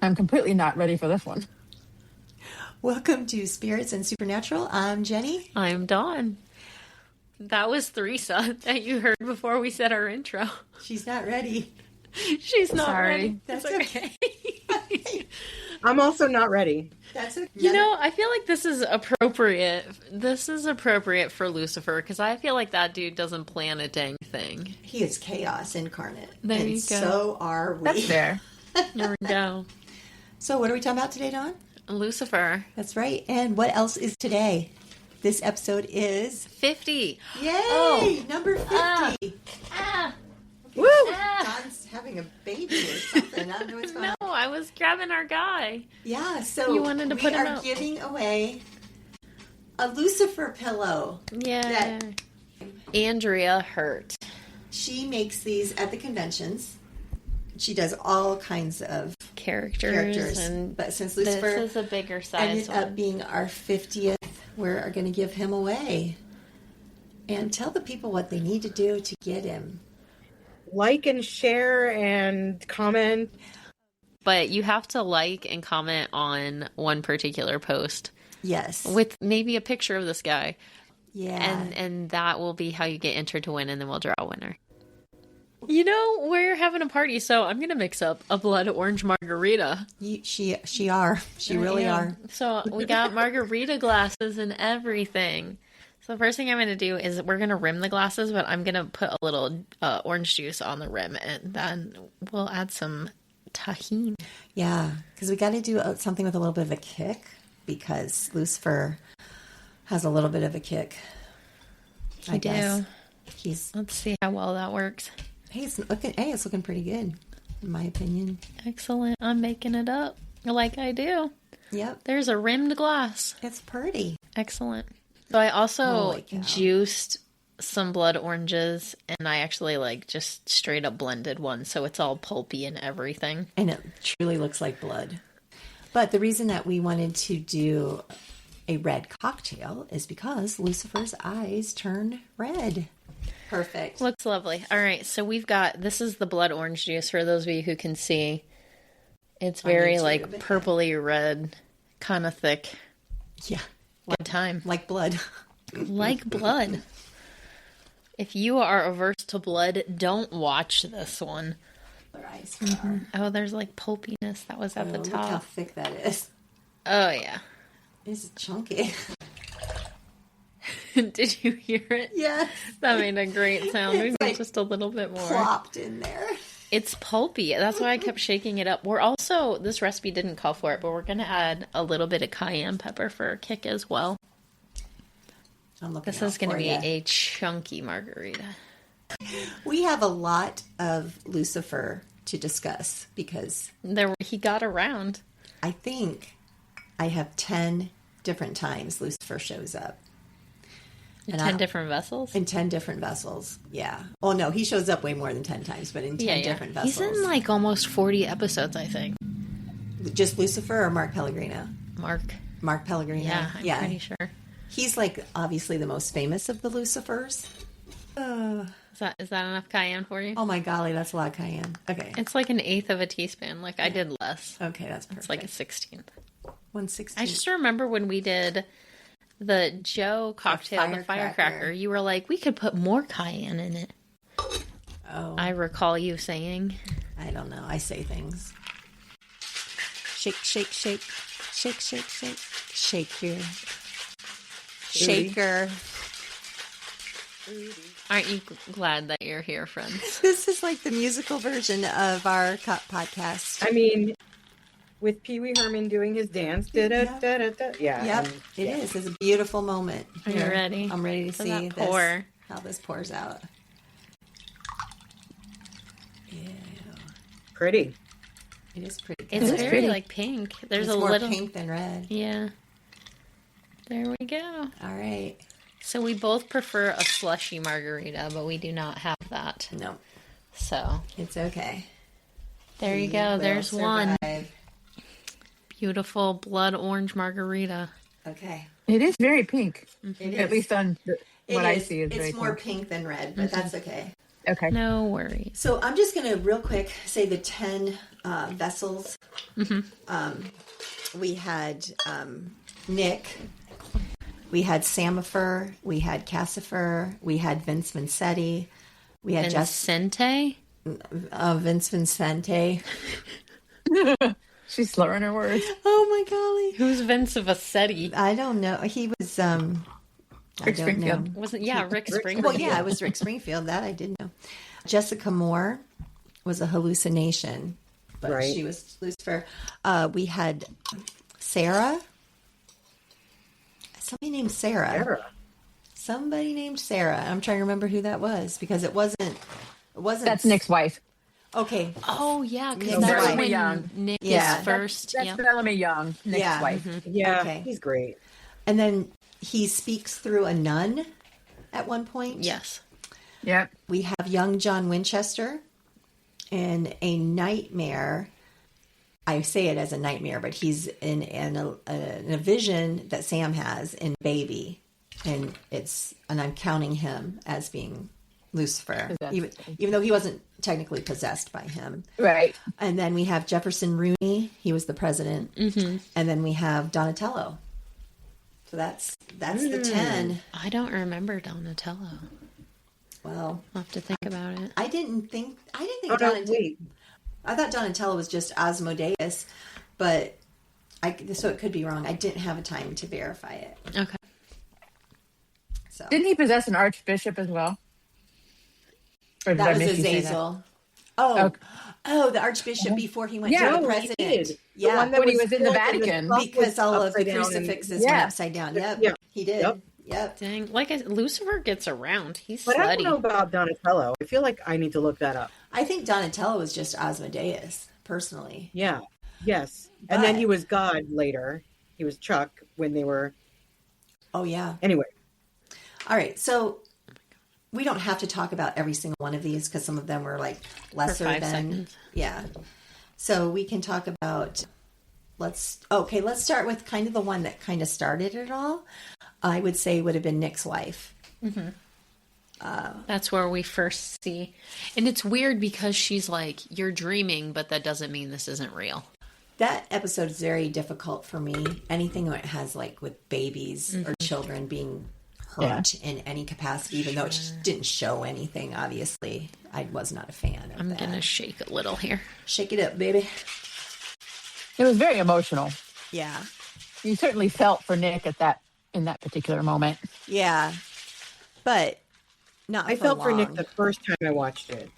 I'm completely not ready for this one. Welcome to Spirits and Supernatural. I'm Jenny. I'm Dawn. That was Theresa that you heard before we said our intro. She's not ready. She's not Sorry. ready. That's It's okay. I'm also not ready. That's okay. You know, I feel like this is appropriate. This is appropriate for Lucifer because I feel like that dude doesn't plan a dang thing. He is chaos incarnate. There and you go. So are we. That's fair. There we go. So what are we talking about today, Dawn? Lucifer. That's right. And what else is today? This episode is 50. Yay! Oh. Number 50. Woo! Dawn's having a baby or something. I don't know what's going on. No, I was grabbing our guy. Yeah, so You wanted to we put him are out. giving away a Lucifer pillow. Yeah. Andrea Hurt. She makes these at the conventions. She does all kinds of Characters. And but since this Lucifer is a bigger ended size up one. being our 50th, we're going to give him away. And tell the people what they need to do to get him. Like and share and comment. But you have to like and comment on one particular post Yes. with maybe a picture of this guy. Yeah. And that will be how you get entered to win, and then we'll draw a winner. You know, we're having a party, so I'm going to mix up a Blood Orange Margarita. She really are. So we got margarita glasses and everything. So the first thing I'm going to do is we're going to rim the glasses, but I'm going to put a little orange juice on the rim, and then we'll add some Tajin. Yeah, because we got to do something with a little bit of a kick, because Lucifer has a little bit of a kick. I guess. Let's see how well that works. It's looking pretty good, in my opinion. Excellent. I'm making it up like I do. Yep. There's a rimmed glass. It's pretty. Excellent. So I also Holy cow. juiced some blood oranges, and I actually just straight up blended one, so it's all pulpy and everything. And it truly looks like blood. But the reason that we wanted to do a red cocktail is because Lucifer's eyes turn red. Perfect. Looks lovely. All right, so this is the blood orange juice for those of you who can see. It's very purpley red, kind of thick. Yeah. Good time. Like blood. Like blood. If you are averse to blood, don't watch this one. Their eyes Mm-hmm. Oh, there's pulpiness that was at the top. Look how thick that is. Oh, yeah. It's chunky. Did you hear it? Yes. That made a great sound. We It's need just a little bit more. Plopped in there. It's pulpy. That's why I kept shaking it up. This recipe didn't call for it, but we're going to add a little bit of cayenne pepper for a kick as well. This is going to be a chunky margarita. We have a lot of Lucifer to discuss because He got around. I think I have 10 different times Lucifer shows up. In 10 different vessels? In 10 different vessels, yeah. Oh, no, he shows up way more than 10 times, but in 10 different vessels. He's in almost 40 episodes, I think. Just Lucifer or Mark Pellegrino? Mark Pellegrino? Yeah, I'm pretty sure. He's obviously the most famous of the Lucifers. Is that enough cayenne for you? Oh my golly, that's a lot of cayenne. Okay. It's an eighth of a teaspoon. I did less. Okay, that's perfect. It's a 16th. 1/16. I just remember when we did the Joe cocktail, the firecracker, you were like, we could put more cayenne in it. Oh. I recall you saying. I don't know. I say things. Shake, shake, shake. Shake, shake, shake. Shake your shaker. Aren't you glad that you're here, friends? This is the musical version of our podcast. I mean, with Pee Wee Herman doing his dance. Da-da-da-da-da. Yeah. Yep, it is. It's a beautiful moment. Are you ready? I'm ready to For see that pour. how this pours out. Ew. Pretty. It is pretty. It's good. very pink. There's It's a more little pink than red. Yeah. There we go. All right. So we both prefer a slushy margarita, but we do not have that. No, So it's okay. there you go. We'll There's one. survive. Beautiful blood orange margarita. Okay. It is very pink. It At is. least on what I see is It's very more pink. pink than red, but that's okay. Okay. No worries. So I'm just going to real quick say the 10 vessels. We had Nick. We had Samifer. We had Cassifer. We had Vince Vincetti. We had Vincente? Vince Vincente. She's slurring her words. Oh my golly. Who's Vince Vassetti? I don't know. He was Rick Springfield. Wasn't Rick Springfield? Well, yeah, it was Rick Springfield. That I did know. Jessica Moore was a hallucination, but she was Lucifer. We had Sarah. Somebody named Sarah. Somebody named Sarah. I'm trying to remember who that was because it wasn't. That's Nick's wife. Okay. Oh yeah, because Nick's that's wife. when Young. Nick Yeah. is first. That's Bellamy Young, Nick's wife. Yeah, Okay. he's great. And then he speaks through a nun at one point. Yes. Yep. We have young John Winchester in a nightmare. I say it as a nightmare, but he's in a vision that Sam has in Baby, and I'm counting him as being Lucifer, even though he wasn't technically possessed by him. Right. And then we have Jefferson Rooney. He was the president. And then we have Donatello. So that's the 10. I don't remember Donatello. Well, I'll have to think about it. I didn't think Oh, no, wait. I thought Donatello was just Asmodeus, but so it could be wrong. I didn't have a time to verify it. Okay. So Didn't he possess an archbishop as well? Or did I that was miss you say that? Azazel. Okay. Oh, the archbishop before he went Yeah. to the No, he president. did. The Yeah, one that When he was in the filled and Vatican. cup because was all of the upside down and- crucifixes Yeah. went upside down. Yep, Yeah. he did. Yep. Dang, Lucifer gets around. He's But I don't know slutty. about Donatello. I feel like I need to look that up. I think Donatello was just Asmodeus, personally. Yeah. Yes. And then But- he was God later. He was Chuck when they were. Oh, yeah. Anyway. All right, so we don't have to talk about every single one of these because some of them were like lesser 5 than. seconds. Yeah. So we can talk about. Let's start with kind of the one that kind of started it all. I would say would have been Nick's wife. That's where we first see. And it's weird because she's like, you're dreaming, but that doesn't mean this isn't real. That episode is very difficult for me. Anything that has like with babies or children being hurt in any capacity, even though it didn't show anything, obviously, I was not a fan of I'm that. going to shake a little here. Shake it up, baby. It was very emotional. Yeah. You certainly felt for Nick in that particular moment. Yeah. But not I felt for Nick long. the first time I watched it.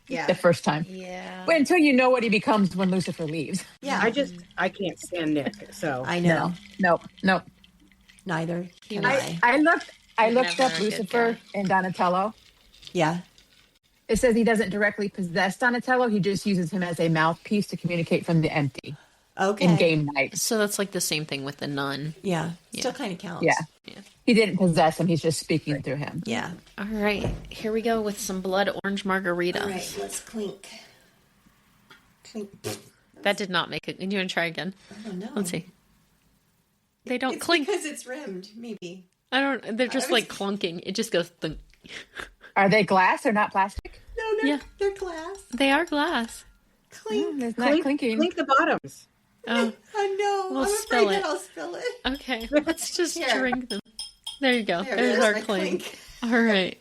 Yeah. The first time. Yeah. But until you know what he becomes when Lucifer leaves. Yeah. I can't stand Nick. So I know. No. Neither can I I. looked Never up a good Lucifer guy. and Donatello. Yeah. It says he doesn't directly possess Donatello. He just uses him as a mouthpiece to communicate from the empty Okay. in game night. So that's like the same thing with the nun. Yeah. Still kind of counts. Yeah. Yeah. He didn't possess him. He's just speaking through him. Yeah. All right. Here we go with some Blood Orange Margarita. All right. Let's clink. Clink. That did not make it. Do you want to try again? I don't know. Let's see. They don't It's clink. because it's rimmed, maybe. I don't. They're just like clunking. It just goes thunk. Are they glass or not plastic? No, Yeah. they're glass. They are glass. Clink. It's not clinking. clink the bottoms. Oh, I know. We'll I'm spill afraid it. that I'll spill it. okay. Let's just Here. drink them. There you go. There it There's is, our my clink. All right.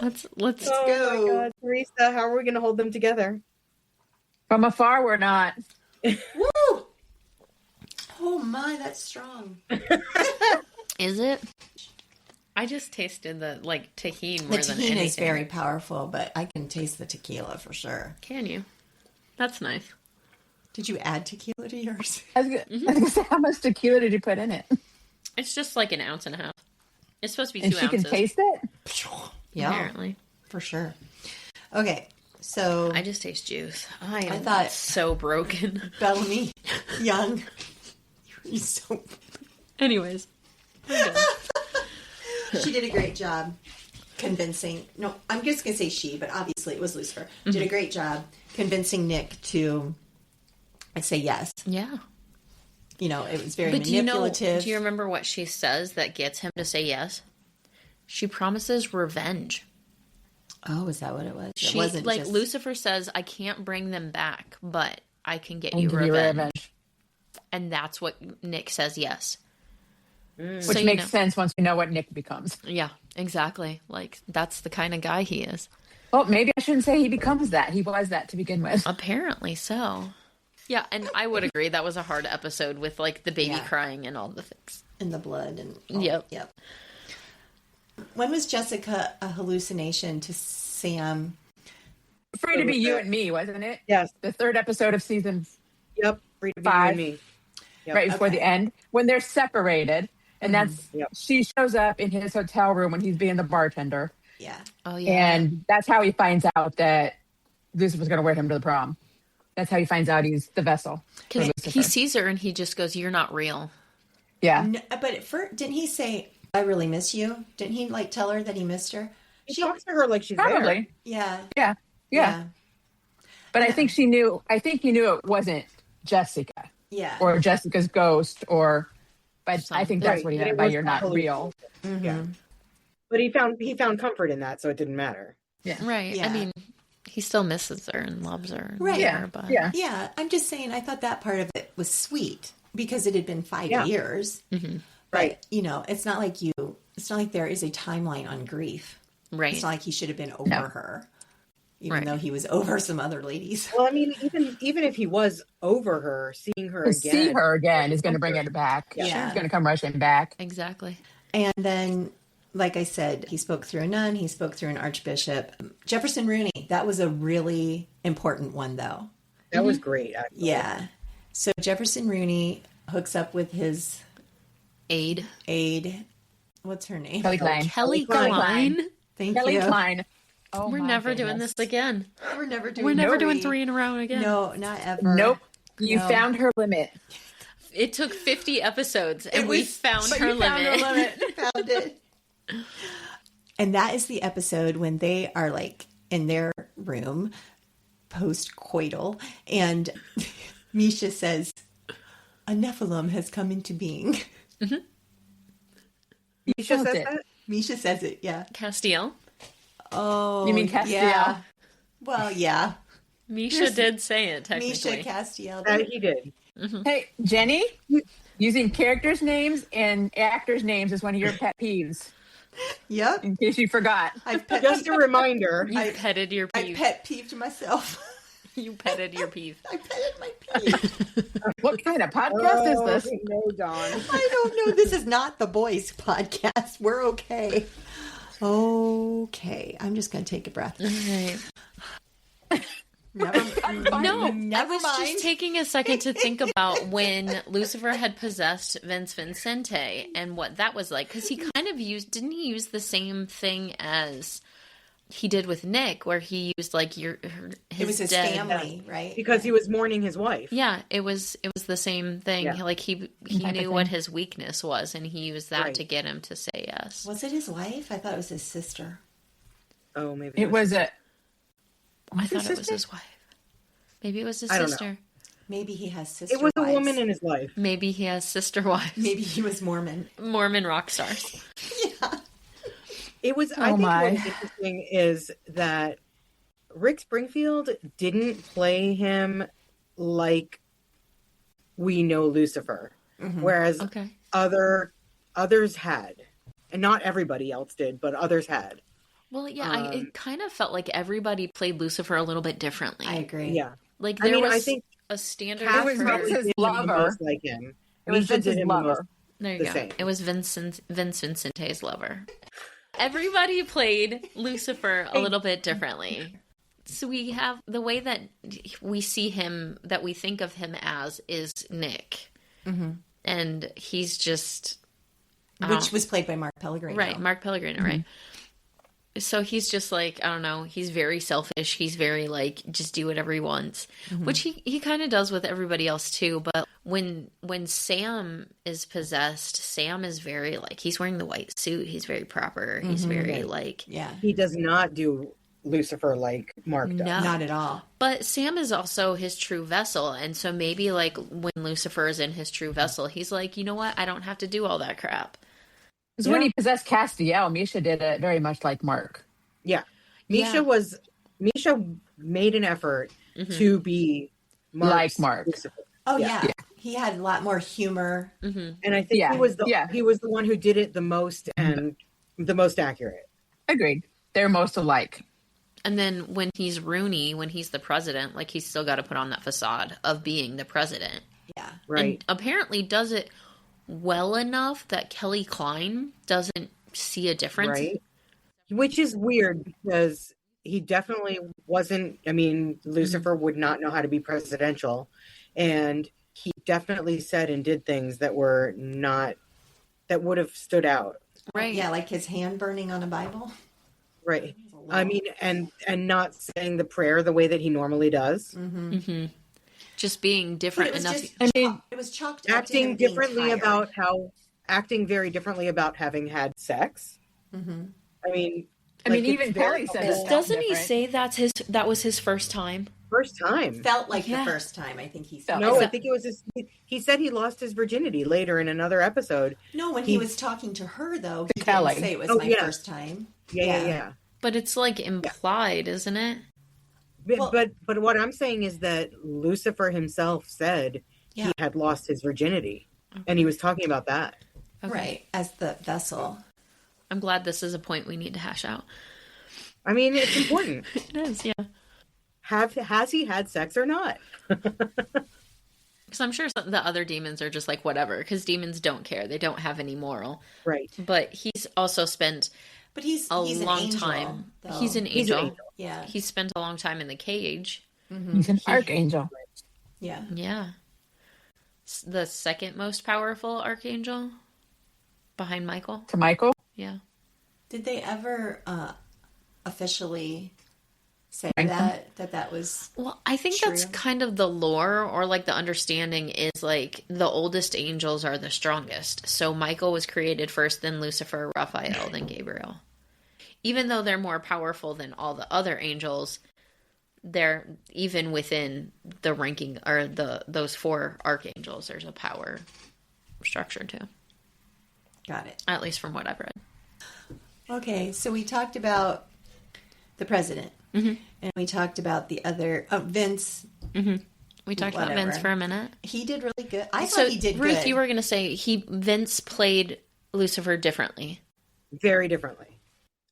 Let's. Oh go. my God, Teresa, how are we going to hold them together? From afar, we're not. Woo! Oh my, that's strong. Is it? I just tasted the Tajin more The than tahini anything. is very powerful, but I can taste the tequila for sure. Can you? That's nice. Did you add tequila to yours? I was gonna say, how much tequila did you put in it? It's just like an ounce and a half. It's supposed to be And 2 she ounces. can taste it? Yeah, Apparently. for sure. Okay, so I just taste juice. I am thought- so broken. Bellamy Young, you're so. Anyways. we're done. She did a great job convincing. No, I'm just gonna say she, but obviously it was Lucifer. Did a great job convincing Nick to. I'd say yes. Yeah. You know, it was very But manipulative. do you remember what she says that gets him to say yes? She promises revenge. Oh, is that what it was? She, it wasn't like, just... Lucifer says, I can't bring them back, but I can get you give you revenge. And that's what Nick says, yes. Which So, makes sense once we know what Nick becomes. Yeah, exactly. Like, that's the kind of guy he is. Well, maybe I shouldn't say he becomes that. He was that to begin with. Apparently so. Yeah, and I would agree that was a hard episode with, like, the baby crying and all the things. And the blood. And Yep. When was Jessica a hallucination to Sam? Free to be you and me, wasn't it? Yes. The third episode of season Yep. Free to be 5. you and me. Yep. Right before the end, when they're separated. And that's, she shows up in his hotel room when he's being the bartender. Yeah. Oh, yeah. And that's how he finds out that Lucifer's going to wear him to the prom. That's how he finds out he's the vessel. Because he sees her and he just goes, "You're not real." Yeah. No, but at first, didn't he say, "I really miss you"? Didn't he like tell her that he missed her? She talks to her like she's Probably. there. Yeah. But I think he knew it wasn't Jessica. Yeah. Or Jessica's ghost but I think that's what he meant by "you're not totally real." Mm-hmm. Yeah. But he found comfort in that, so it didn't matter. Yeah. Right. Yeah. I mean, he still misses her and loves her. And Right. Yeah. But... Yeah. I'm just saying, I thought that part of it was sweet because it had been 5 years. Mm-hmm. Right. You know, it's not like there is a timeline on grief. Right. It's not like he should have been over her, even though he was over some other ladies. Well, I mean, even if he was over her, seeing her To again. see her again is going to bring it back. Yeah. She's going to come rushing back. Exactly. And then, like I said, he spoke through a nun. He spoke through an archbishop. Jefferson Rooney. That was a really important one, though. That was great, actually. Yeah. So Jefferson Rooney hooks up with his aide. What's her name? Kelly Klein. Kelly Klein. Thank Kelly you. Klein. Oh, We're never doing this again. We're never doing. We're never doing 3 in a row again. No, not ever. Nope. You found her limit. It took 50 episodes, and we found But her you found limit. her limit. Found it. And that is the episode when they are like in their room post-coital, and Misha says, "A Nephilim has come into being." Mm-hmm. Misha says it. that? Misha says it, yeah. Castiel. Oh, You mean Castiel? Yeah. Well, yeah. Misha did say it, technically. Misha Castiel. That he did. Hey, Jenny, using characters' names and actors' names is one of your pet peeves, Yep. in case you forgot. Just a reminder. You petted your I peeve. pet peeved myself. You petted your peeve. I petted my peeve. What kind of podcast is this? No, Dawn. I don't know. This is not the boys' podcast. We're okay. Okay. I'm just going to take a breath. Right. Never, No, never I was mind. just taking a second to think about when Lucifer had possessed Vince Vincente and what that was like. Because he kind of didn't he use the same thing as he did with Nick, where he used like his It was his dead family, right? Because he was mourning his wife. Yeah, it was the same thing. Yeah. Like he knew what his weakness was, and he used that to get him to say yes. Was it his wife? I thought it was his sister. Oh, maybe It was a. I thought it was his wife. Maybe it was his I don't know. sister. Maybe he has sister It was a wives. woman in his life. Maybe he has sister wives. Maybe he was Mormon. Mormon rock stars. Yeah. It was. I Oh, think my. what's interesting is that Rick Springfield didn't play him like we know Lucifer, whereas Okay. others had, and not everybody else did, but others had. Well, yeah, it kind of felt like everybody played Lucifer a little bit differently. I agree. Yeah, Like I there mean, was I think a standard. It was for- Vince's did him the lover. most like him. It was Misha did Vince's him the lover. most- There you the go. same. It was Vince Vincente's lover. Everybody played Lucifer a little bit differently. So we have the way that we see him, that we think of him as, is Nick. And he's just... Which was played by Mark Pellegrino. Right, Mark Pellegrino, right. So he's just like, I don't know, he's very selfish. He's very like, just do whatever he wants, which he kind of does with everybody else too. But when Sam is possessed, Sam is very like, he's wearing the white suit. He's very proper. He's very like, Yeah. He does not do Lucifer like Mark does. No. Not at all. but Sam is also his true vessel. And so maybe like when Lucifer is in his true vessel, he's like, you know what? I don't have to do all that crap. Because when he possessed Castiel, Misha did it very much like Mark. Yeah, Misha made an effort to be like Mark. Lucifer. Oh yeah. He had a lot more humor. And I think he was the one who did it the most and the most accurate. Agreed. They're most alike. And then when he's Rooney, when he's the president, like he's still got to put on that facade of being the president. Yeah. Right. And apparently does it well enough that Kelly Klein doesn't see a difference. Right. Which is weird because he definitely wasn't, I mean, Lucifer would not know how to be presidential. And he definitely said and did things that were not, that would have stood out. Right. Yeah, like his hand burning on a Bible. Right. I mean, and not saying the prayer the way that he normally does. Just being different enough. It was chalked up to him acting very differently about having had sex. I mean, even Kelly said, doesn't he say that was his first time? First time. Felt like the first time, I think he said. No, I think it was he said he lost his virginity later in another episode. No, when he was talking to her, though, he Kelly. didn't say it was my first time. Yeah. But it's like implied, isn't it? But what I'm saying is that Lucifer himself said he had lost his virginity. And he was talking about that. Okay. Right, as the vessel. I'm glad this is a point we need to hash out. I mean, it's important. It is, yeah. Has he had sex or not? Because I'm sure the other demons are just like, whatever, because demons don't care. They don't have any moral. Right. But he's also spent he's a an long angel, time. though. He's an angel. Yeah. He's spent a long time in the cage. He's an archangel. Yeah. Yeah. The second most powerful archangel behind Michael. To Michael? Yeah. Did they ever officially say that was Well, I think true? that's kind of the lore, or like the understanding is like the oldest angels are the strongest. So Michael was created first, then Lucifer, Raphael, then Gabriel. Even though they're more powerful than all the other angels, they're even within the ranking, or those four archangels, there's a power structure too. Got it. At least from what I've read. Okay, so we talked about the president. And we talked about the other Vince. We talked about Vince for a minute. He did really good. I thought he did Ruth, good. you were going to say Vince played Lucifer differently. Very differently.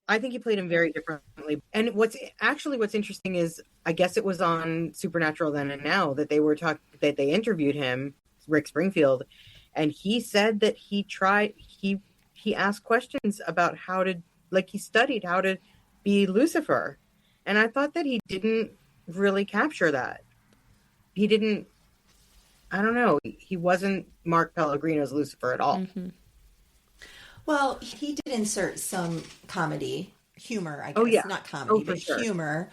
I think he played him very differently. And what's interesting is, I guess it was on Supernatural Then and Now that they interviewed him, Rick Springfield, and he said that he asked questions about he studied how to be Lucifer. And I thought that he didn't really capture that. He didn't, I don't know. He wasn't Mark Pellegrino's Lucifer at all. Well, he did insert some comedy, humor, I guess. Not comedy, but humor,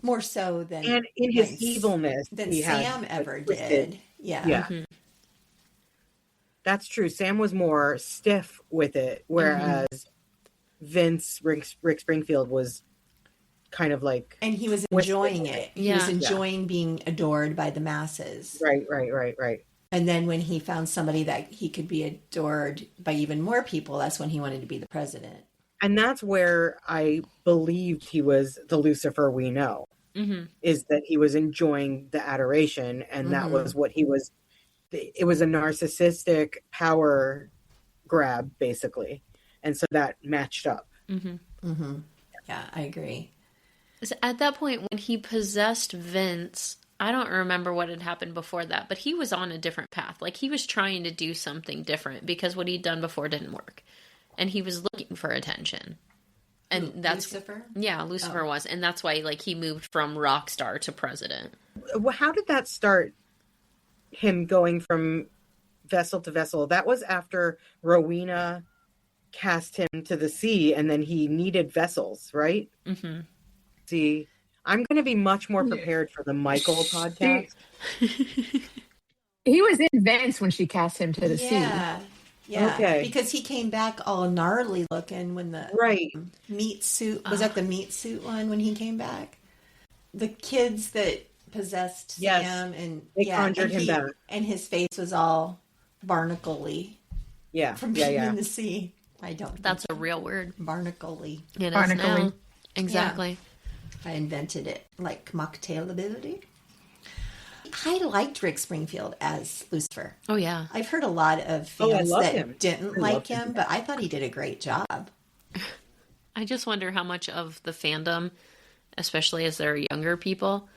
more so than... And in his evilness. Than Sam ever did. Yeah. That's true. Sam was more stiff with it, whereas Vince, Rick Springfield was kind of like... And he was enjoying it. He was enjoying being adored by the masses. Right. And then when he found somebody that he could be adored by even more people, that's when he wanted to be the president. And that's where I believed he was the Lucifer we know, is that he was enjoying the adoration, and that was what he was. It was a narcissistic power grab, basically. And so that matched up. Yeah, I agree. At that point, when he possessed Vince, I don't remember what had happened before that, but he was on a different path. Like, he was trying to do something different because what he'd done before didn't work. And he was looking for attention. And that's... Lucifer? Yeah, Lucifer was. And that's why, he moved from Rockstar to president. Well, how did that start, him going from vessel to vessel? That was after Rowena cast him to the sea, and then he needed vessels, right? See, I'm going to be much more prepared for the Michael podcast. He was in Venice when she cast him to the sea. Yeah. Okay. Because he came back all gnarly looking when the meat suit, was that the meat suit one when he came back? The kids that possessed Sam and they conjured him back. And his face was all barnacle-y. Yeah. From being in the sea. I don't That's a real word. Barnacle-y. It is now. Exactly. I invented it, like mocktail ability. I liked Rick Springfield as Lucifer. Oh, yeah. I've heard a lot of fans that didn't like him, but I thought he did a great job. I just wonder how much of the fandom, especially as they're younger people,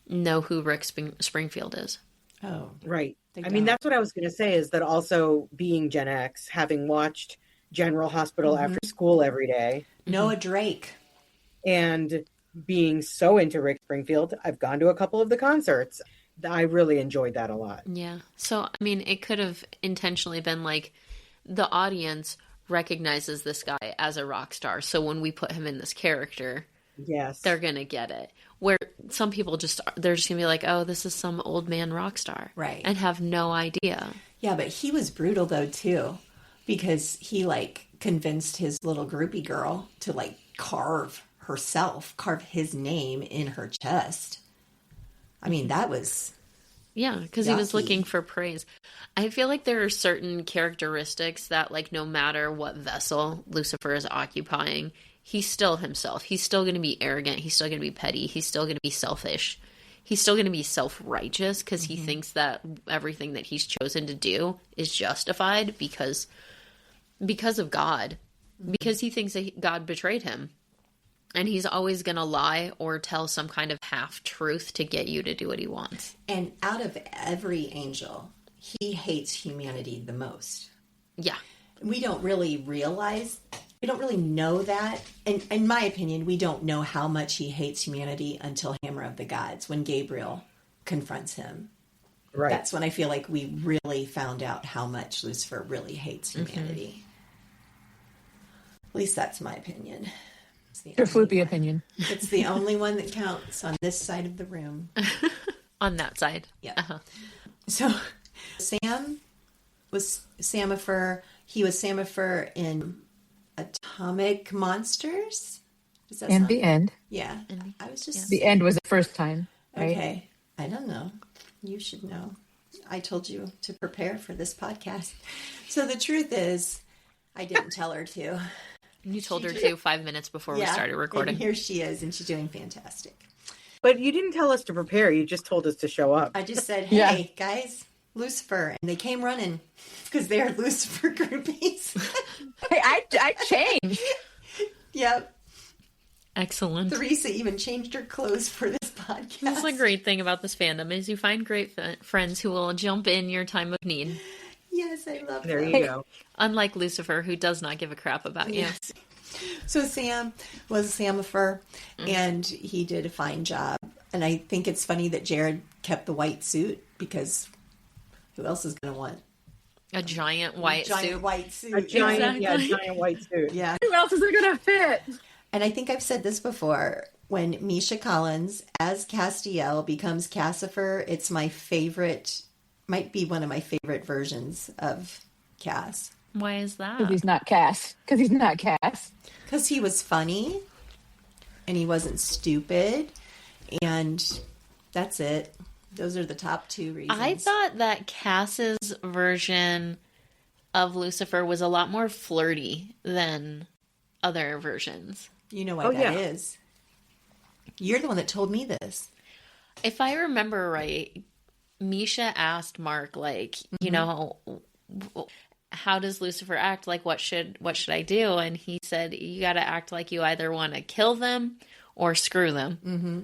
know who Rick Springfield is. Oh, right. I mean, that's what I was going to say, is that also being Gen X, having watched General Hospital after school every day. Noah Drake. And being so into Rick Springfield, I've gone to a couple of the concerts. I really enjoyed that a lot. Yeah. So, I mean, it could have intentionally been like the audience recognizes this guy as a rock star. So when we put him in this character, yes, they're going to get it. Where some people they're just going to be like, oh, this is some old man rock star. Right. And have no idea. Yeah, but he was brutal though, too, because he like convinced his little groupie girl to like carve his name in her chest. I mean, that was... Yeah, because he was looking for praise. I feel like there are certain characteristics that, like, no matter what vessel Lucifer is occupying, he's still himself. He's still going to be arrogant. He's still going to be petty. He's still going to be selfish. He's still going to be self-righteous because he thinks that everything that he's chosen to do is justified because of God. Because he thinks that God betrayed him. And he's always going to lie or tell some kind of half-truth to get you to do what he wants. And out of every angel, he hates humanity the most. Yeah. We don't really know that. And in my opinion, we don't know how much he hates humanity until Hammer of the Gods, when Gabriel confronts him. Right. That's when I feel like we really found out how much Lucifer really hates humanity. At least that's my opinion. Your floopy opinion. It's the only one that counts on this side of the room. On that side. Yeah. Uh-huh. So Sam was Samifer. He was Samifer in Atomic Monsters. And the end. Yeah. I was just... The end was the first time. Right? Okay. I don't know. You should know. I told you to prepare for this podcast. So the truth is, I didn't tell her to. You told her to 5 minutes before we started recording. And here she is, and she's doing fantastic. But you didn't tell us to prepare. You just told us to show up. I just said, hey, guys, Lucifer. And they came running because they're Lucifer groupies. Hey, I changed. Yep. Excellent. Teresa even changed her clothes for this podcast. That's the great thing about this fandom is you find great friends who will jump in your time of need. Yes, I love that. There you go. Unlike Lucifer, who does not give a crap about you. Yes. So Sam was a Samifer, and he did a fine job. And I think it's funny that Jared kept the white suit, because who else is going to want a giant white suit? A giant white suit. Yeah. Who else is it going to fit? And I think I've said this before. When Misha Collins as Castiel becomes Cassifer, it's my favorite. Might be one of my favorite versions of Cass. Why is that? Because he's not Cass. Because he was funny, and he wasn't stupid, and that's it. Those are the top two reasons. I thought that Cass's version of Lucifer was a lot more flirty than other versions. You know why that is. You're the one that told me this. If I remember right, Misha asked Mark, like, you know, how does Lucifer act? Like, what should I do? And he said, you got to act like you either want to kill them or screw them. Mm-hmm.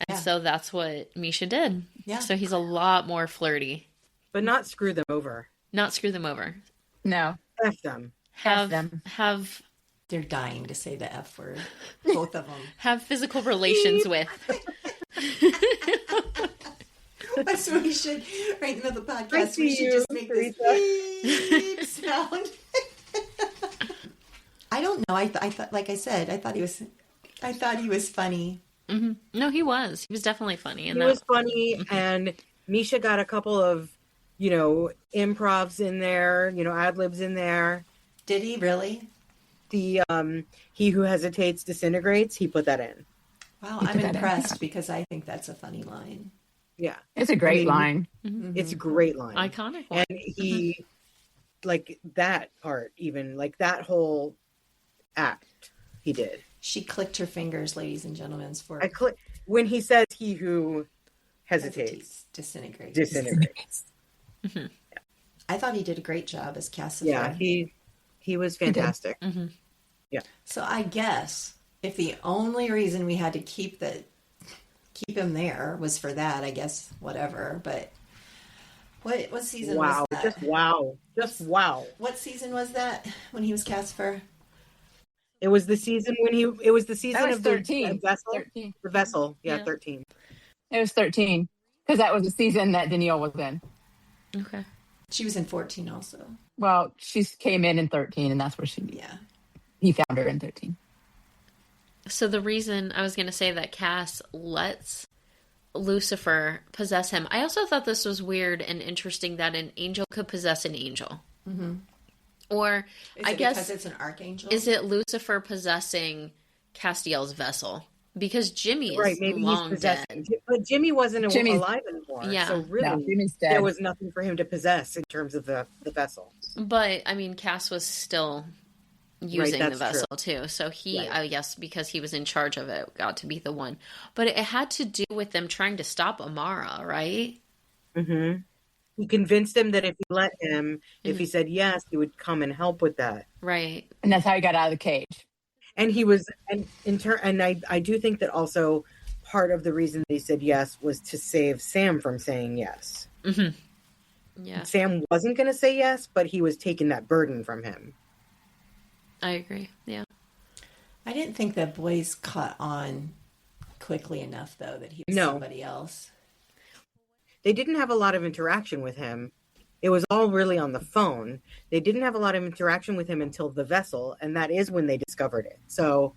And so that's what Misha did. Yeah. So he's a lot more flirty. But not screw them over. Not screw them over. No. F them. Have They're dying to say the F word. Both of them. Have physical relations with. That's what we should, right in the podcast, we should just make this beep sound. I don't know. I thought, like I said, I thought he was funny. Mm-hmm. No, he was. He was definitely funny. He was funny, and Misha got a couple of, improvs in there, ad-libs in there. Did he really? The he who hesitates disintegrates, he put that in. Wow, I'm impressed because I think that's a funny line. Yeah. It's a great line. It's a great line. Iconic line. And he, like that part, even, like that whole act he did. She clicked her fingers, ladies and gentlemen, for when he says he who hesitates disintegrates. Mm-hmm. I thought he did a great job as Cassifer. Yeah, he was fantastic. Mm-hmm. Yeah. So I guess if the only reason we had to keep him there was for that, I guess whatever. But what season was that? Just wow. What season was that when he was Cassifer? It was the season of 13. the vessel. 13. The vessel, yeah. 13. It was 13 because that was the season that Danielle was in. Okay. She was in 14 also. Well, she came in 13, and that's where he found her in 13. So the reason I was going to say that Cass lets Lucifer possess him, I also thought this was weird and interesting that an angel could possess an angel. Mm-hmm. Or I guess because it's an archangel. Is it Lucifer possessing Castiel's vessel? Because Jimmy is long dead. But Jimmy wasn't alive anymore. Yeah. So really, Jimmy's dead. There was nothing for him to possess in terms of the vessel. But, I mean, Cass was still using the vessel, too. So he, I guess, because he was in charge of it, got to be the one. But it had to do with them trying to stop Amara, right? Mm-hmm. He convinced him that if he let him, if he said yes, he would come and help with that. Right. And that's how he got out of the cage. And he was, and I do think that also part of the reason that he said yes was to save Sam from saying yes. Mm-hmm. Yeah. Sam wasn't going to say yes, but he was taking that burden from him. I agree. Yeah. I didn't think the boys caught on quickly enough, though, that he was somebody else. They didn't have a lot of interaction with him. It was all really on the phone. They didn't have a lot of interaction with him until the vessel, and that is when they discovered it. So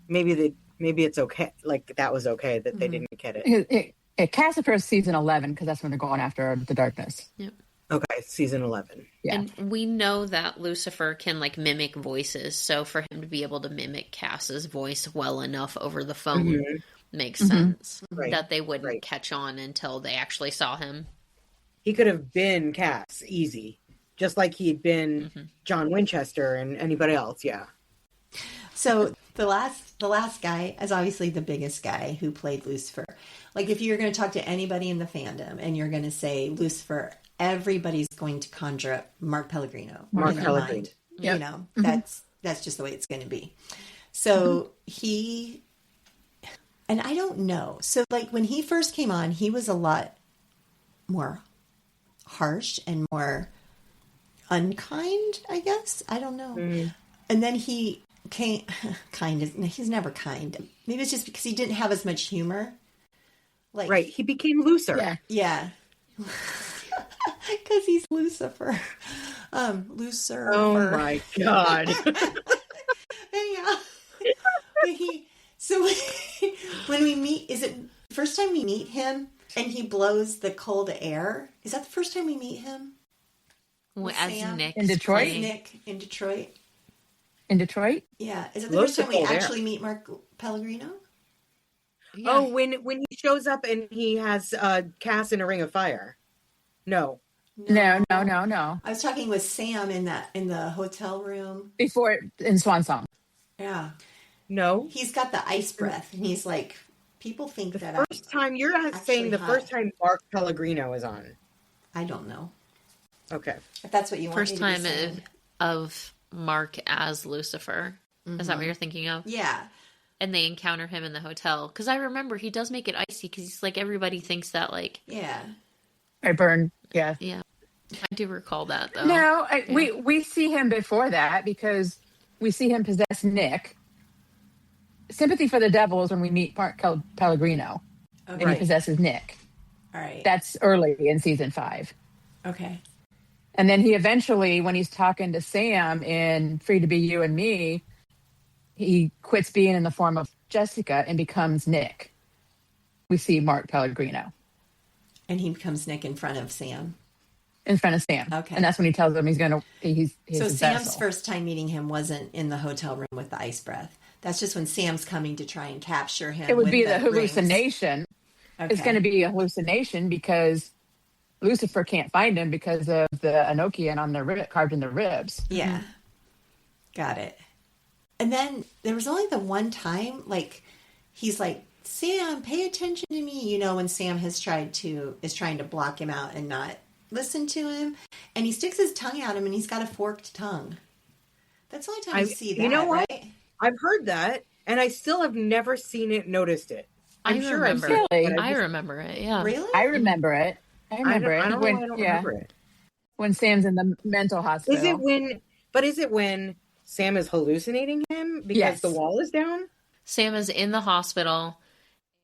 maybe it's okay. Like that was okay that they didn't get it. Cassifer season 11 because that's when they're going after the darkness. Yep. Okay, season 11. Yeah. And we know that Lucifer can mimic voices, so for him to be able to mimic Cass's voice well enough over the phone makes sense. Right. That they wouldn't catch on until they actually saw him. He could have been Cass, easy. Just like he'd been John Winchester and anybody else, yeah. So the last guy is obviously the biggest guy who played Lucifer. Like if you're going to talk to anybody in the fandom and you're going to say Lucifer, everybody's going to conjure up Mark Pellegrino. Mark Pellegrino. Yep. You know, that's just the way it's going to be. So he, and I don't know. So like when he first came on, he was a lot more harsh and more unkind, I guess. I don't know. And then he came he's never kind. Maybe it's just because he didn't have as much humor. Like he became looser. Yeah. Because he's Lucifer. Lucifer. Oh my God. Anyhow. So when we meet, is it the first time we meet him and he blows the cold air? Is that the first time we meet him? As Nick in Detroit? Nick in Detroit. In Detroit? Yeah. Is it the first time we actually meet Mark Pellegrino? Yeah. Oh, when he shows up and he has Cass in a ring of fire. No. No. I was talking with Sam in the hotel room. Before in Swan Song. Yeah. No. He's got the ice breath and he's like, people think that first time you're saying the first time Mark Pellegrino is on. I don't know. Okay. If that's what you want. First time of Mark as Lucifer. Is that what you're thinking of? Yeah. And they encounter him in the hotel. Because I remember he does make it icy because he's like, everybody thinks that Yeah. I burned. Yeah. Yeah. I do recall that though. No, we see him before that because we see him possess Nick. Sympathy for the Devil is when we meet Mark Pellegrino. Okay. And he possesses Nick. All right. That's early in season 5. Okay. And then he eventually, when he's talking to Sam in Free to Be You and Me, he quits being in the form of Jessica and becomes Nick. We see Mark Pellegrino. And he becomes Nick in front of Sam. In front of Sam. Okay. And that's when he tells him he's So his Sam's vessel. first time meeting him wasn't in the hotel room with the ice breath. That's just when Sam's coming to try and capture him. It would be the rings. hallucination. Okay. It's going to be a hallucination because Lucifer can't find him because of the Enochian on the carved in the ribs. Yeah. Got it. And then there was only the one time, like, he's like, Sam, pay attention to me, you know, when Sam is trying to block him out and not listen to him. And he sticks his tongue out him and he's got a forked tongue. That's the only time you see that, you know what? right? I've heard that, and I still have never seen it, noticed it. I remember it. Really? I remember it, yeah. Really? I remember it. I remember I it. don't know why I don't remember it. When Sam's in the mental hospital. Is it when Sam is hallucinating him because the wall is down? Sam is in the hospital.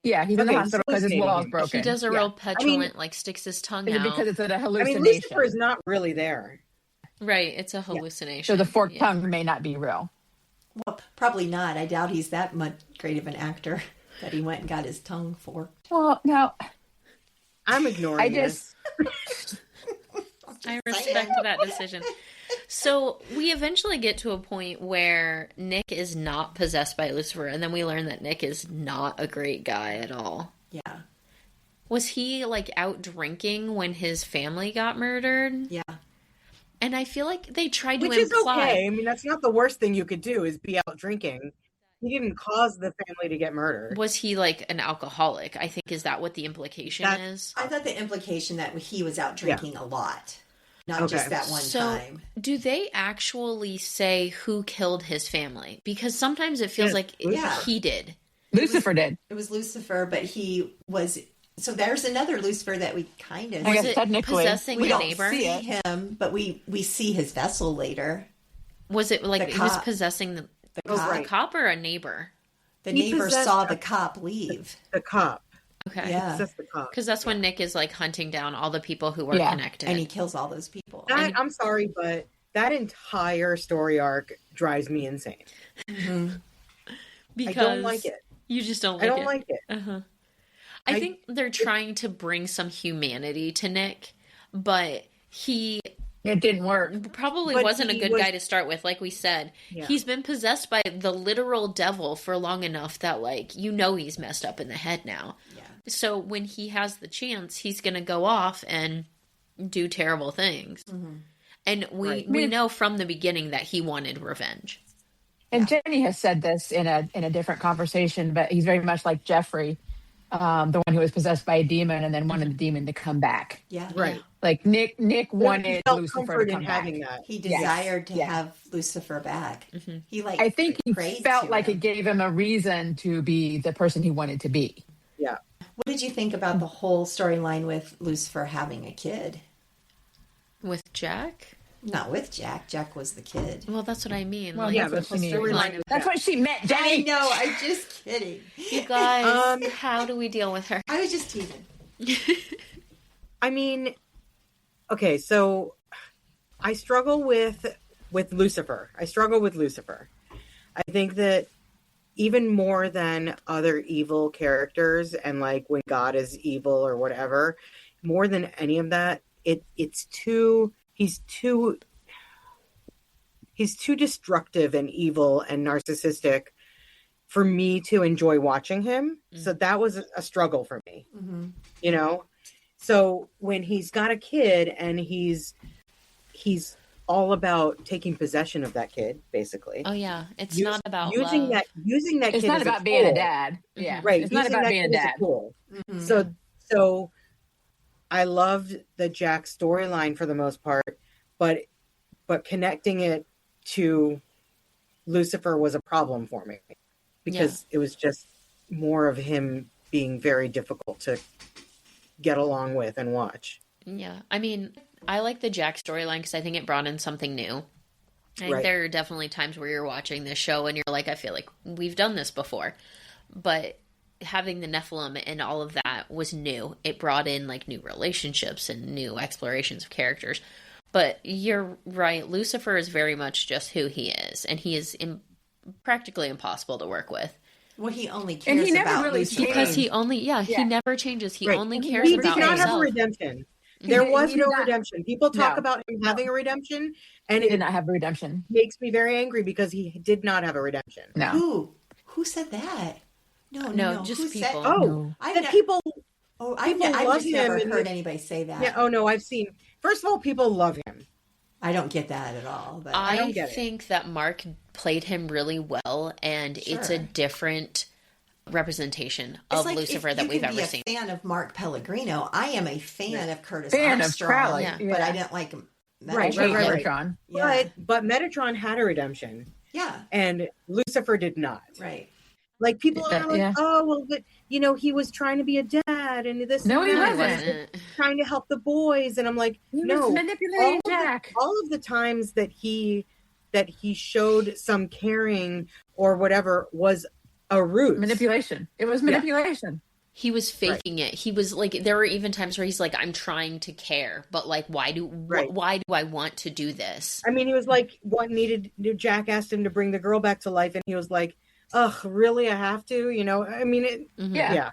Yeah, he's in the hospital because his wall is broken. He does a real petulant, like, sticks his tongue out. Because it's a hallucination. I mean, Lucifer is not really there. Right, it's a hallucination. So the forked tongue may not be real. Well, probably not. I doubt he's that much great of an actor that he went and got his tongue forked. Well, no. I'm ignoring this. I respect that decision. So we eventually get to a point where Nick is not possessed by Lucifer, and then we learn that Nick is not a great guy at all. Yeah. Was he, like, out drinking when his family got murdered? Yeah. And I feel like they tried to Which is imply... okay. I mean, that's not the worst thing you could do, is be out drinking. He didn't cause the family to get murdered. Was he, like, an alcoholic? I think, is that what the implication is? I thought the implication that he was out drinking a lot. Not just that one time. Do they actually say who killed his family? Because sometimes it feels like he did. Lucifer did. It was Lucifer, but he was... So there's another Lucifer that we kind of... I guess technically. Possessing we a don't neighbor? see him, but we see his vessel later. Was it like he was possessing the cop or a neighbor? The neighbor saw the cop leave. The cop. Okay. Yeah. Because that's when Nick is, like, hunting down all the people who were connected. And he kills all those people. I'm sorry, but that entire story arc drives me insane. Mm-hmm. Because I don't like it. You just don't like it? I don't like it. Uh-huh. I think they're trying to bring some humanity to Nick, but it didn't work. Probably wasn't a good guy to start with. Like we said, he's been possessed by the literal devil for long enough that, like, you know, he's messed up in the head now. Yeah. So when he has the chance, he's going to go off and do terrible things. Mm-hmm. And we know from the beginning that he wanted revenge. And Jenny has said this in a different conversation, but he's very much like Jeffrey, the one who was possessed by a demon and then wanted the demon to come back. Yeah. Right. Like Nick wanted Lucifer to come back. That. He desired to have Lucifer back. Mm-hmm. He I think he felt like it gave him a reason to be the person he wanted to be. Yeah. What did you think about the whole storyline with Lucifer having a kid? With Jack? Not with Jack. Jack was the kid. Well, that's what I mean. Well, like, that's what she meant, Jenny. I know. I'm just kidding. You guys, how do we deal with her? I was just teasing. I mean, okay, so I struggle with Lucifer. I think that even more than other evil characters, and like when God is evil or whatever, more than any of that, he's too destructive and evil and narcissistic for me to enjoy watching him. Mm-hmm. So that was a struggle for me, you know? So when he's got a kid and he's all about taking possession of that kid, basically. Oh yeah. It's not about using love. Using that it's kid not as about a being tool. a dad. Yeah. Right. It's not about being a dad. Mm-hmm. So I loved the Jack storyline for the most part, but connecting it to Lucifer was a problem for me because it was just more of him being very difficult to get along with and watch. Yeah. I mean, I like the Jack storyline because I think it brought in something new. I think there are definitely times where you're watching this show and you're like, I feel like we've done this before. But having the Nephilim and all of that was new. It brought in like new relationships and new explorations of characters. But you're right. Lucifer is very much just who he is. And he is practically impossible to work with. Well, he only cares about Lucifer. Because he never changes. He only cares about himself. He did not have a redemption. There was no redemption. People talk about him having a redemption, and he did not have a redemption. Makes me very angry because he did not have a redemption. No. Who said that? No, just people. People. Oh, I've just never heard anybody say that. Yeah. Oh no, I've seen. First of all, people love him. I don't get that at all. But I don't get it. think that Mark played him really well, and it's a different representation of Lucifer that we've ever seen. I'm a fan of Mark Pellegrino. I am a fan of Curtis Fan Armstrong, of Crowley, but I didn't like him. Right. Metatron. Yeah. But Metatron had a redemption. Yeah. And Lucifer did not. Right. Like people are like, yeah. oh, well, but he was trying to be a dad and this. No, and he that. wasn't. Trying to help the boys, and I'm like, He no. was manipulating Jack. All of the times that he showed some caring or whatever was a ruse. Manipulation. It was manipulation. He was faking it. He was like, there were even times where he's like, I'm trying to care, but like, why do I want to do this? I mean, he was like, Jack asked him to bring the girl back to life, and he was like, ugh, really? I have to? I mean, yeah.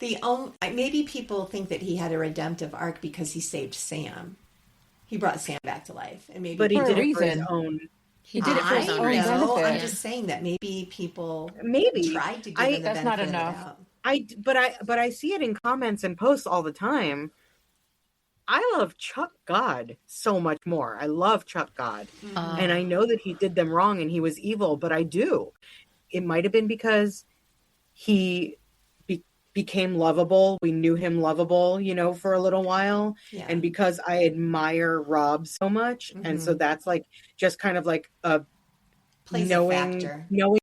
Maybe people think that he had a redemptive arc because he saved Sam. He brought Sam back to life, and but he did it for his own. He did it for his own reason. I'm just saying that maybe people tried to give him the that's benefit not of the enough. doubt. But I see it in comments and posts all the time. I love Chuck God so much more. I love Chuck God, and I know that he did them wrong and he was evil, but I do. It might have been because he became lovable. We knew him lovable, for a little while. Yeah. And because I admire Rob so much. And so that's like, just kind of like knowing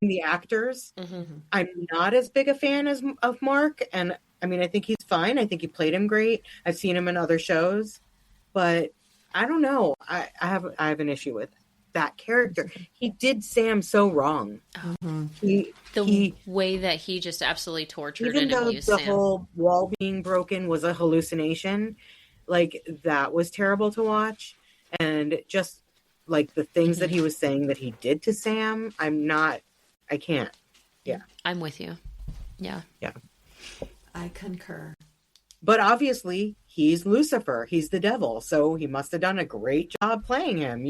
the actors. I'm not as big a fan of Mark. And I mean, I think he's fine. I think he played him great. I've seen him in other shows, but I don't know. I have an issue with that character. He did Sam so wrong. The way that he just absolutely tortured and abused the Sam. whole wall being broken was a hallucination, like that was terrible to watch. And just like the things that he was saying that he did to Sam, I can't. Yeah. I'm with you. Yeah. I concur. But obviously he's Lucifer. He's the devil. So he must have done a great job playing him,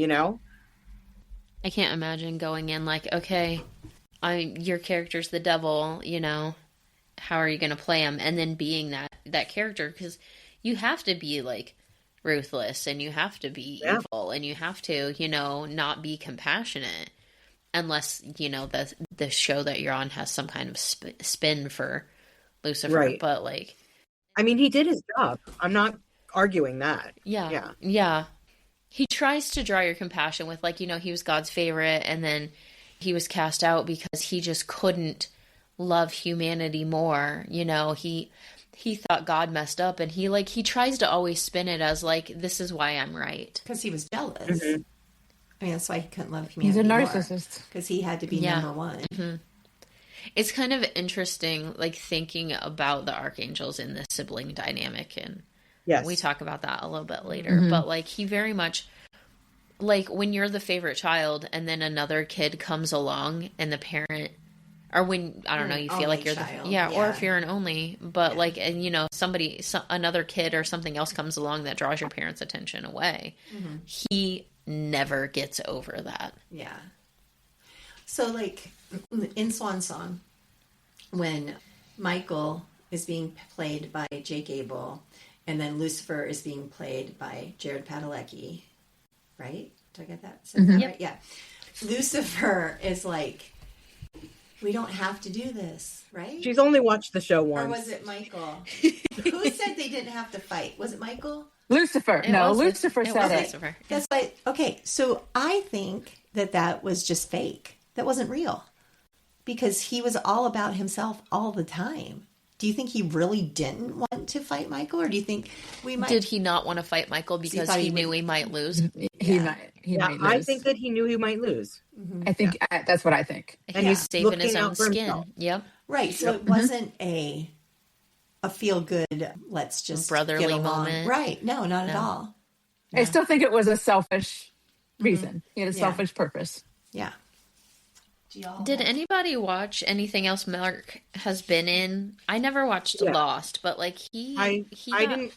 I can't imagine going in like, okay, your character's the devil, how are you going to play him? And then being that character, because you have to be like ruthless and you have to be evil and you have to, not be compassionate unless, the show that you're on has some kind of spin for Lucifer. Right. But like, I mean, he did his job. I'm not arguing that. Yeah. He tries to draw your compassion with, like, he was God's favorite, and then he was cast out because he just couldn't love humanity more. He thought God messed up, and he tries to always spin it as like, this is why I'm right. Because he was jealous. I mean, that's why he couldn't love humanity. He's a narcissist. Because he had to be number one. It's kind of interesting, like, thinking about the archangels in this sibling dynamic, and we talk about that a little bit later. But like, he very much, like, when you're the favorite child and then another kid comes along and the parent, or when, I don't know, you feel like you're child. or if you're an only, but like, and another kid or something else comes along that draws your parents' attention away. He never gets over that. Yeah. So like in Swan Song, when Michael is being played by Jake Abel, and then Lucifer is being played by Jared Padalecki, right? Did I get that? That right? Yeah. Lucifer is like, we don't have to do this, right? She's only watched the show once. Or was it Michael? Who said they didn't have to fight? Was it Michael? Lucifer. Lucifer said it. Lucifer. That's why. Okay, so I think that was just fake. That wasn't real. Because he was all about himself all the time. Do you think he really didn't want to fight Michael, or do you think we might? Did he not want to fight Michael because he knew he might lose? He might lose. I think that he knew he might lose. I think that's what I think. And he's saving his own skin. Himself. Yep. Right. So it wasn't a feel good. Let's just brotherly get along. moment. Right. No, not at all. I still think it was a selfish reason. He had a selfish purpose. Yeah. Did anybody watch anything else Mark has been in? I never watched Lost, but like I didn't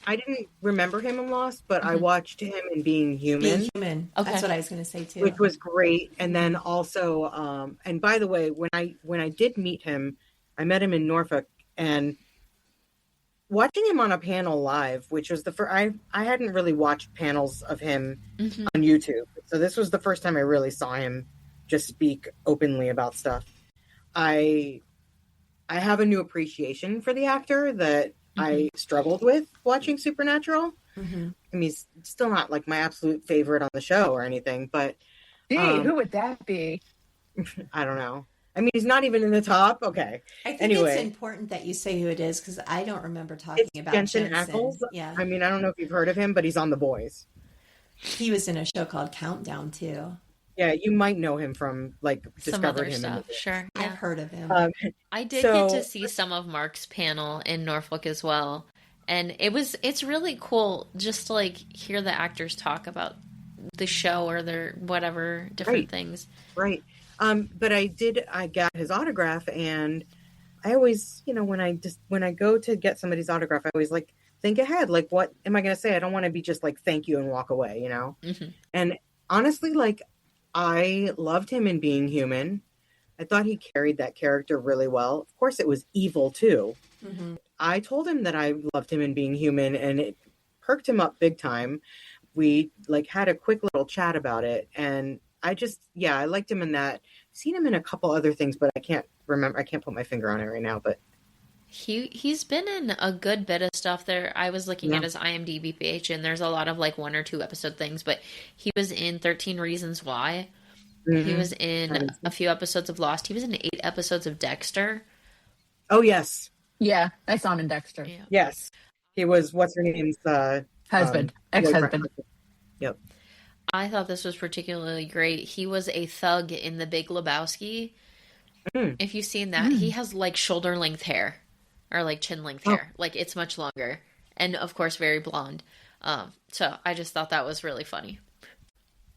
remember him in Lost, but I watched him in Being Human. Being Human. Okay. That's what I was going to say too. Which was great. And then also, and by the way, when I did meet him, I met him in Norfolk, and watching him on a panel live, which was the first, I hadn't really watched panels of him on YouTube. So this was the first time I really saw him just speak openly about stuff. I have a new appreciation for the actor that I struggled with watching Supernatural. I mean, he's still not like my absolute favorite on the show or anything, but who would that be? I don't know. I mean, he's not even in the top. Okay. I think anyway, it's important that you say who it is because I don't remember talking about Jensen. Ackles. Yeah. I mean, I don't know if you've heard of him, but he's on The Boys. He was in a show called Countdown too. Yeah, you might know him from like some discovered other him. stuff. Sure, yeah. I've heard of him. I did get to see some of Mark's panel in Norfolk as well, and it's really cool just to like hear the actors talk about the show or their whatever different things. Right. But I got his autograph, and I always, when I go to get somebody's autograph, I always like think ahead, like what am I going to say? I don't want to be just like thank you and walk away, And honestly, like I loved him in Being Human. I thought he carried that character really well. Of course, it was evil too. I told him that I loved him in Being Human, and it perked him up big time. We like had a quick little chat about it, and I liked him in that. I've seen him in a couple other things, but I can't remember. I can't put my finger on it right now, but he's been in a good bit of stuff there. I was looking at his IMDb page, and there's a lot of like 1 or 2 episode things, but he was in 13 Reasons Why. He was in a few episodes of Lost. He was in 8 episodes of Dexter. Oh, yes. Yeah, I saw him in Dexter. Yeah. Yes. He was, what's her name's husband, ex-husband. Yep. I thought this was particularly great. He was a thug in The Big Lebowski. If you've seen that, he has like shoulder length hair or like chin length hair. Like it's much longer. And of course, very blonde. So I just thought that was really funny.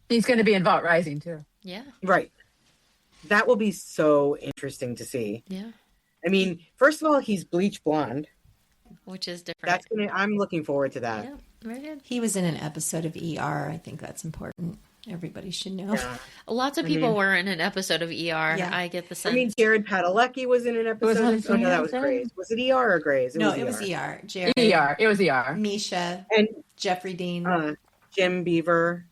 He's going to be in Vault Rising too. Yeah. Right. That will be so interesting to see. Yeah. I mean, first of all, he's bleach blonde. Which is different. I'm looking forward to that. Yeah, very good. He was in an episode of ER. I think that's important. Everybody should know. Yeah. Lots of people were in an episode of ER. Yeah. I get the sense. I mean, Jared Padalecki was in an episode. No, that was Grey's. Was it ER or Grey's? It was ER. Jared. ER. It was ER. Misha. And Jeffrey Dean. Jim Beaver.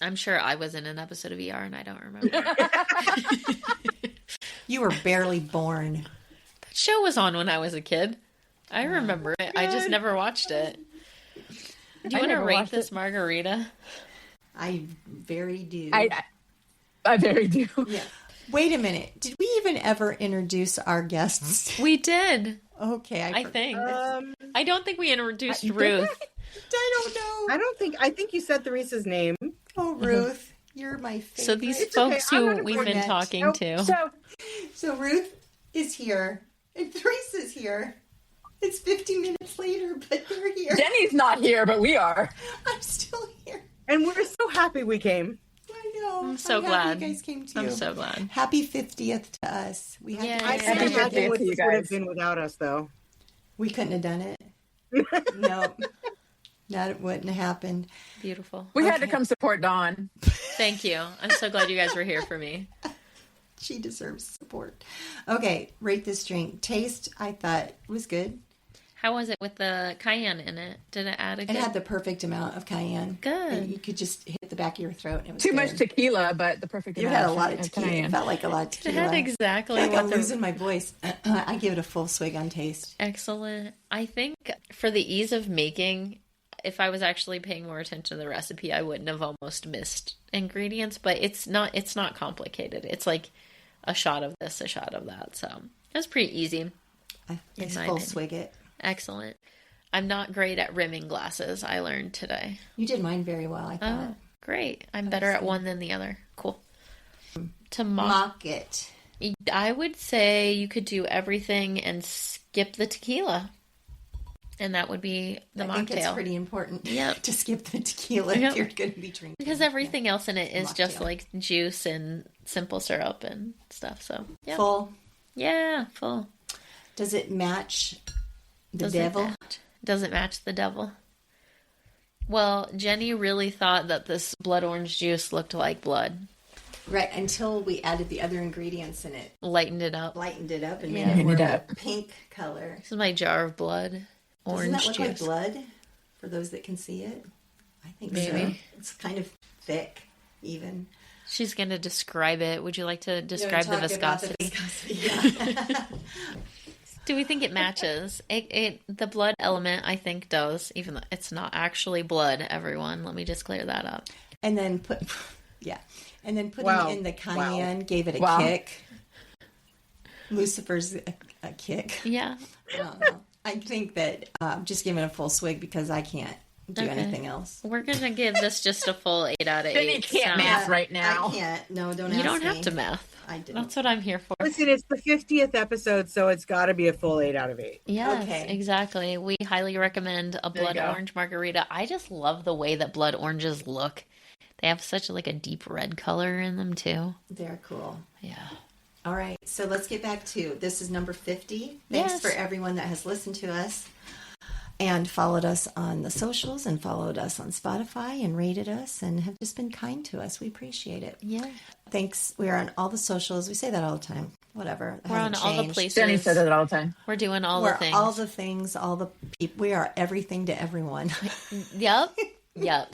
I'm sure I was in an episode of ER and I don't remember. You were barely born. That show was on when I was a kid. I remember it. I just never watched it. Do you want to rate this margarita? I very do. I very do. Yeah. Wait a minute. Did we even ever introduce our guests? We did. Okay. I think. I don't think we introduced Ruth. I don't know. I think you said Theresa's name. Oh, Ruth. You're my favorite. So these folks who we've been talking to. So Ruth is here. And Theresa's here. It's 50 minutes later, but they're here. Jenny's not here, but we are. I'm still here. And we're so happy we came. I know. I'm so glad. You guys came too. I'm so glad. Happy 50th to us. We had I can't imagine what this would have been without us, though. We couldn't have done it. No. That wouldn't have happened. Beautiful. We had to come support Dawn. Thank you. I'm so glad you guys were here for me. She deserves support. Okay, rate this drink. Taste, I thought was good. How was it with the cayenne in it? Did it add a good... It had the perfect amount of cayenne. Good. And you could just hit the back of your throat. And it was Too good. much tequila, but the perfect amount. You had a lot of tequila. Cayenne. It felt like a lot of tequila. It had exactly like what I'm losing my voice. I give it a full swig on taste. Excellent. I think for the ease of making, if I was actually paying more attention to the recipe, I wouldn't have almost missed ingredients, but it's not complicated. It's like a shot of this, a shot of that. So it was pretty easy. I full swig it. Excellent. I'm not great at rimming glasses, I learned today. You did mine very well, I thought. Oh, great. I'm better at one than the other. Cool. To mock it. I would say you could do everything and skip the tequila. And that would be the mocktail. I think it's pretty important to skip the tequila if you're going to be drinking. Because everything else in it is just like juice and simple syrup and stuff. So, yeah. Full. Yeah, full. Does it match the devil? Does it match the devil? Well, Jenny really thought that this blood orange juice looked like blood. Right, until we added the other ingredients in it. Lightened it up. And made it a pink color. This is my jar of blood. Orange Doesn't that look juice. like blood? For those that can see it? I think Maybe. so. It's kind of thick. even. She's going to describe it. Would you like to describe the viscosity? Yeah. Do we think it matches? The blood element, I think, does, even though it's not actually blood, everyone. Let me just clear that up. And then putting in the cayenne gave it a kick. Lucifer's a kick. Yeah. I don't know. I think that just giving it a full swig because I can't do anything else. We're going to give this just a full 8 out of 8. Then you can't math right now. I can't. No, don't ask me. You don't have to math. I do. That's what I'm here for. Listen, it's the 50th episode, so it's got to be a full 8 out of 8. Yes, exactly. We highly recommend a Blood Orange Margarita. I just love the way that blood oranges look. They have such a deep red color in them too. They're cool. Yeah. All right, so let's get back to this is number 50. Thanks for everyone that has listened to us and followed us on the socials and followed us on Spotify and rated us and have just been kind to us. We appreciate it. Yeah. Thanks. We're on all the socials. We say that all the time. Whatever. We're on all the places. Jenny said it all the time. We're doing all the things. All the things, all the people. We are everything to everyone. Yep.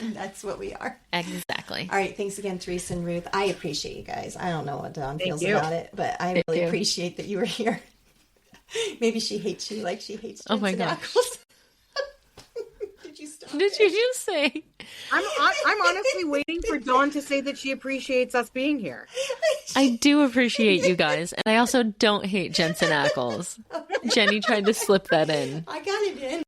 That's what we are. Exactly. All right. Thanks again, Teresa and Ruth. I appreciate you guys. I don't know what Dawn feels about it, but I really appreciate that you were here. Maybe she hates you like she hates Jensen. Oh my gosh. Did you stop? Did you just say? I'm honestly waiting for Dawn to say that she appreciates us being here. I do appreciate you guys, and I also don't hate Jensen Ackles. Jenny tried to slip that in. I got it in.